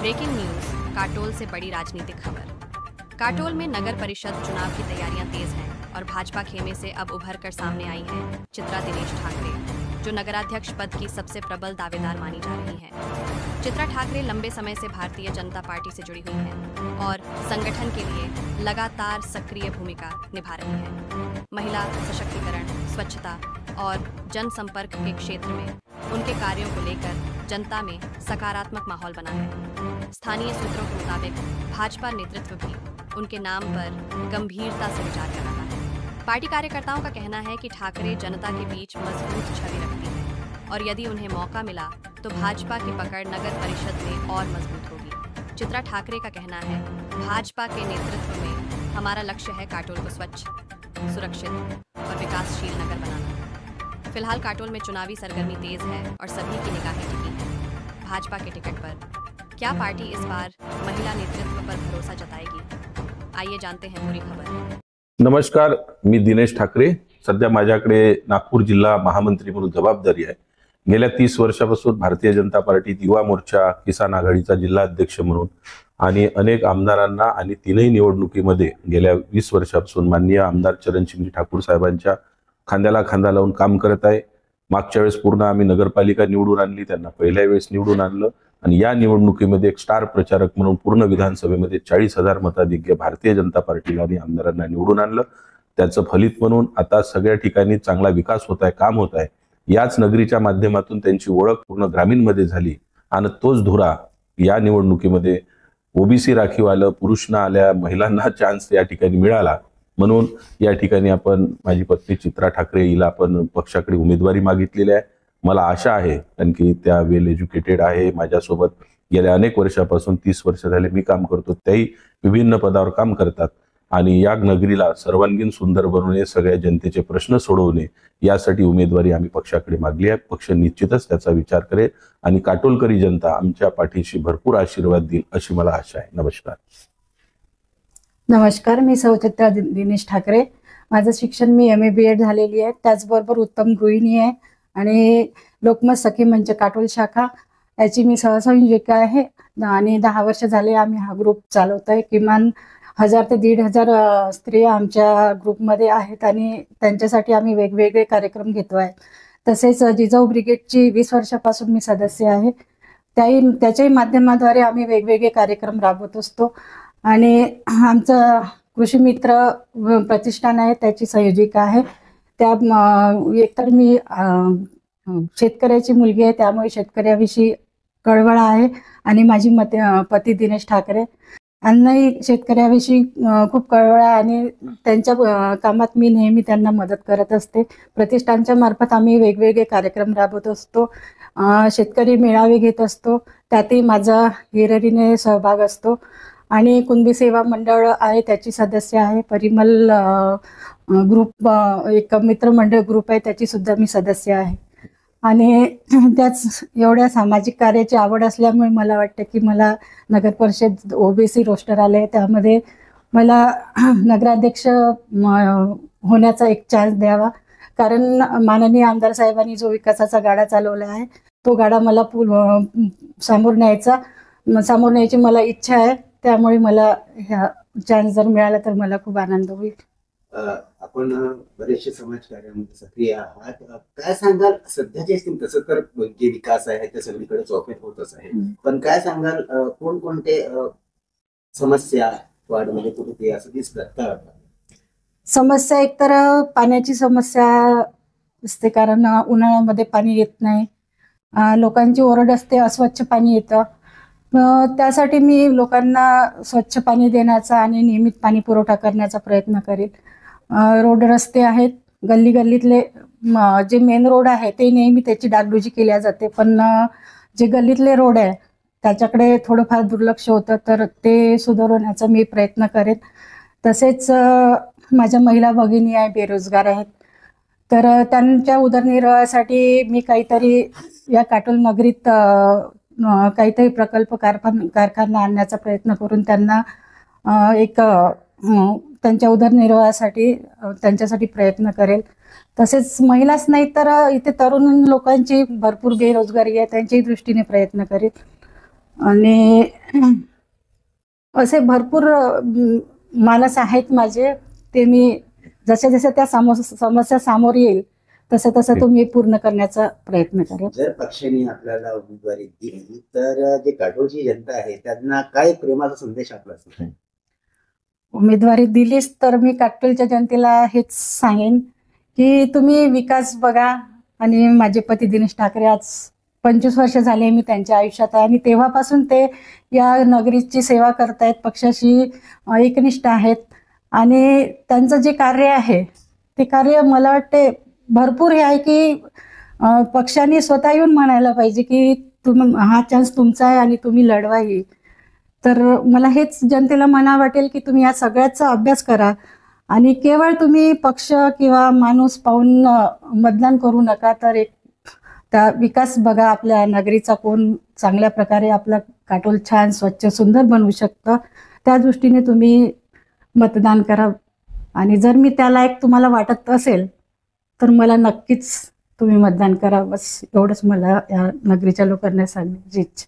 Breaking news, Katol से बड़ी राजनीतिक खबर। काटोल में नगर परिषद चुनाव की तैयारियां तेज हैं और भाजपा खेमे से अब उभर कर सामने आई है चित्रा दिनेश ठाकरे, जो नगराध्यक्ष पद की सबसे प्रबल दावेदार मानी जा रही हैं। चित्रा ठाकरे लंबे समय से भारतीय जनता पार्टी से जुड़ी हुई हैं और संगठन के लिए लगातार सक्रिय भूमिका निभा रही हैं। महिला सशक्तिकरण, स्वच्छता और जनसंपर्क के क्षेत्र में उनके कार्यों को लेकर जनता में सकारात्मक माहौल बना है। स्थानीय सूत्रों के मुताबिक भाजपा नेतृत्व भी उनके नाम पर गंभीरता से विचार कर रहा है। पार्टी कार्यकर्ताओं का कहना है कि ठाकरे जनता के बीच मजबूत छवि रखती है और यदि उन्हें मौका मिला तो भाजपा की पकड़ नगर परिषद में और मजबूत होगी। चित्रा ठाकरे का कहना है, भाजपा के नेतृत्व में हमारा लक्ष्य है काटोल को स्वच्छ, सुरक्षित और विकासशील नगर बनाना। फिलहाल काटोल में चुनावी सरगर्मी तेज है और सभी की निगाहें टिकी हैं भाजपा के टिकट पर। क्या पार्टी इस बार महिला नेतृत्व पर भरोसा जताएगी? आइए जानते हैं पूरी खबर। नमस्कार, मी दिनेश ठाकरे। सध्या माझ्याकडे नागपूर जिल्हा महामंत्री म्हणून जबाबदारी आहे। गेल्या 30 वर्षापासून भारतीय जनता पार्टीत युवा मोर्चा, किसान आघाडीचा जिल्हा अध्यक्ष म्हणून आणि अनेक आमदारांना आणि तीनही निवडणुकीमध्ये गेल्या 20 वर्षापासून माननीय आमदार चरणसिंग ठाकूर साहेबांच्या खांद्याला खांदा लावून काम करत आहे। मागच्या वेळेस पूर्ण आम्ही नगरपालिका निवडून आणली, त्यांना पहिल्या वेळेस निवडून आणलं आणि या निवडणुकीमध्ये एक स्टार प्रचारक म्हणून पूर्ण विधानसभेमध्ये 40,000 मताधिक्य भारतीय जनता पार्टीला आणि आमदारांना निवडून आणलं। त्याचं फलित म्हणून आता सगळ्या ठिकाणी चांगला विकास होत आहे, काम होत आहे। याच नगरीच्या माध्यमातून त्यांची ओळख पूर्ण ग्रामीणमध्ये झाली आणि तोच धुरा या निवडणुकीमध्ये ओबीसी राखीव आलं, पुरुषांना आल्या, महिलांना चान्स या ठिकाणी मिळाला। म्हणून या ठिकाणी आपण माझी पत्नी चित्रा ठाकरे हिला आपण पक्षाकडे उमेदवारी मागितलेली आहे। मला आशा आहे कारण की त्या वेल एज्युकेटेड आहे, माझ्यासोबत गेल्या अनेक वर्षापासून 30 वर्ष झाले मी काम करतो, त्याही विभिन्न पदावर काम करतात आणि या नगरीला सर्वांगीण सुंदर बनवणे, सगळ्या जनतेचे प्रश्न सोडवणे यासाठी उमेदवारी आम्ही पक्षाकडे मागली आहे। पक्ष निश्चितच त्याचा विचार करेल आणि काटोलकरी जनता आमच्या पाठीशी भरपूर आशीर्वाद देईल अशी मला आशा आहे। नमस्कार। नमस्कार, मी सौ चित्रा दिनेश ठाकरे। माझं शिक्षण मी MA BEd झालेली आहे, त्याचबरोबर उत्तम गृहिणी आहे आणि लोकमत सखी मंच काटोल शाखा याची मी सहसंयोजिका आहे आणि 10 वर्ष झाले आम्ही हा ग्रुप चालवतोय। किमान 1000 ते 1500 स्त्रिया आमच्या ग्रुपमध्ये आहेत आणि त्यांच्यासाठी आम्ही वेगवेगळे कार्यक्रम घेतो आहे। तसेच जिजाऊ ब्रिगेडची 20 वर्षापासून मी सदस्य आहे, त्याच्याही माध्यमाद्वारे आम्ही वेगवेगळे कार्यक्रम राबवत असतो आणि आमचं कृषी मित्र प्रतिष्ठान आहे, त्याची संयोजिका आहे। त्या एकतर मी शेतकऱ्याची मुलगी आहे, त्यामुळे शेतकऱ्याविषयी कळवळ आहे आणि माझी पती दिनेश ठाकरे यांनाही शेतकऱ्याविषयी खूप कळवळ आहे आणि त्यांच्या कामात मी नेहमी त्यांना मदत करत असते। प्रतिष्ठानच्या मार्फत आम्ही वेगवेगळे कार्यक्रम राबवत असतो, शेतकरी मेळावे घेत असतो, त्यातही माझा हिरिरीने सहभाग असतो आणि कुणबी सेवा मंडळ आहे त्याची सदस्य आहे। परिमल ग्रुप एक मित्रमंडळ ग्रुप आहे, त्याची सुद्धा मी सदस्य आहे आणि त्याच एवढ्या सामाजिक कार्याची आवड असल्यामुळे मला वाटतं की मला नगर परिषद ओबीसी रोस्टर आले, त्यामध्ये मला नगराध्यक्ष होण्याचा एक चान्स द्यावा। कारण माननीय आमदार साहेबांनी जो विकासाचा गाडा चालवला आहे तो गाडा मला समोर न्यायची मला इच्छा आहे, त्यामुळे मला ह्या चान्स जर मिळाला तर मला खूप आनंद होईल। आपण बरेचसे समाजकार्यामध्ये सक्रिय आहात, काय सांगाल सध्याचे तसं तर जे विकास आहे ते सगळीकडे चौफेर होतच आहे, पण काय सांगाल कोणकोणते समस्या वाढमध्ये कुठे असं दिसतात? समस्या एकतर पाण्याची समस्या असते, कारण उन्हाळ्यामध्ये पाणी येत नाही, लोकांची ओरड असते, अस्वच्छ पाणी येतं। त्यासाठी मी लोकांना स्वच्छ पाणी देण्याचा आणि नियमित पाणी पुरवठा करण्याचा प्रयत्न करेल। रोड रस्ते आहेत, गल्ली गल्लीतले जे मेन रोड आहे ते नेहमी त्याची डागडुजी केल्या जाते, पण जे गल्लीतले रोड आहे त्याच्याकडे थोडंफार दुर्लक्ष होतं, तर ते सुधारवण्याचा मी प्रयत्न करेन। तसेच माझ्या महिला भगिनी आहे, बेरोजगार आहेत, तर त्यांच्या उदरनिर्वाहासाठी मी काहीतरी या काटोल नगरीत काहीतरी प्रकल्प कारखाना आणण्याचा प्रयत्न करून त्यांना एक त्यांच्या उदरनिर्वाहासाठी त्यांच्यासाठी प्रयत्न करेल। तसेच महिलाच नाही तर इथे तरुण लोकांची भरपूर बेरोजगारी आहे, त्यांच्याही दृष्टीने प्रयत्न करेल आणि असे भरपूर माणस आहेत माझे, ते मी जसे जसे त्या समस्या समोर येईल तसं तसं तो मी पूर्ण करण्याचा प्रयत्न करेन. जर पक्षाने आपल्याला उमेदवारी दिली तर जे काटोलची जनता आहे त्यांना काय प्रेमाचा संदेश आपला असेल? उमेदवारी दिलीच तर मी काटोलच्या जनतेला हेच सांगेन की तुम्ही विकास बघा. आणि माझे पती दिनेश ठाकरे आज 25 वर्ष झाले मी त्यांच्या आयुष्यात आहे आणि तेव्हापासून ते या नगरीची सेवा करतायत, पक्षाशी एकनिष्ठ आहेत आणि त्यांचं जे कार्य आहे ते कार्य मला वाटते भरपूर हे आहे की पक्षाने स्वतः येऊन म्हणायला पाहिजे की हा चान्स तुमचा आहे आणि तुम्ही लढवाही. तर मला हेच जनतेला म्हणा वाटेल की तुम्ही या सगळ्याचा अभ्यास करा आणि केवळ तुम्ही पक्ष किंवा माणूस पाहून मतदान करू नका, तर एक त्या विकास बघा आपल्या नगरीचा, कोण चांगल्या प्रकारे आपला काटोल छान स्वच्छ सुंदर बनवू शकतं त्या दृष्टीने तुम्ही मतदान करा. आणि जर मी त्या लायक तुम्हाला वाटत असेल तर मला नक्कीच तुम्ही मतदान करा. बस एवढंच मला या नगरीच्या लोकांना सांगण्याची इच्छा.